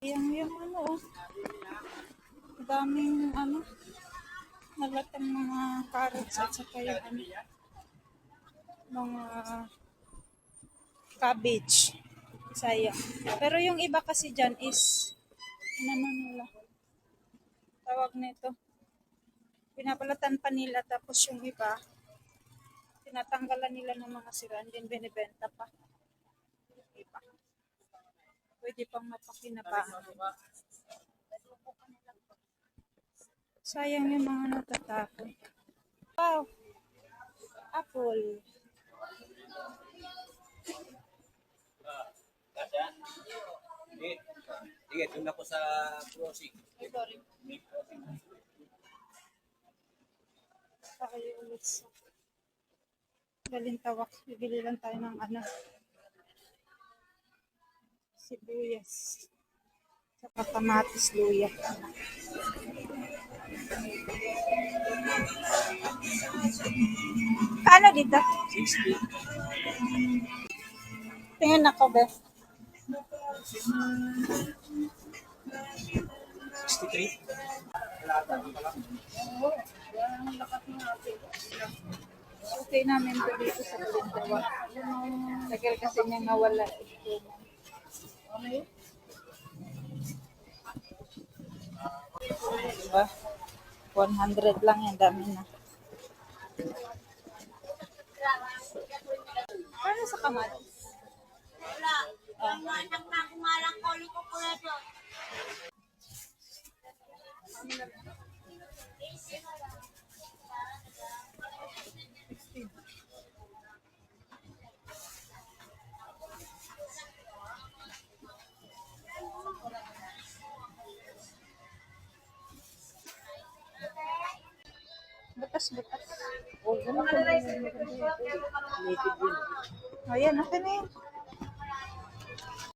Yung ano, oh. Daming ano, nalatang mga carrots at saka yung ano, mga cabbage. Sayang. Pero yung iba kasi dyan is, ano nila, tawag nito, pinapalatan pa nila tapos yung iba, tinatanggalan nila ng mga sira and then binibenta pa. Iba. Pwede pang mapakinabangan. Sayang yung mga natatapon. Wow! Apple. Sige, doon ako sa crossing. Ito rin. Saka yung ulit sa Balintawak. Bibili lang tayo ng ano, sibuyas. Saka kamatis, luya. Paano dito? 60. Tingnan ako, Beth. 63. Okay namin ito dito sa Balintawak. Tagal kasi niya nawala ito. Diba? 100 lang yan, dami na. Paano sa kamatis? Wala. Ang anak na kumalang koli ko po na doon. Butas-butas. Oh, yan. Okay na yun.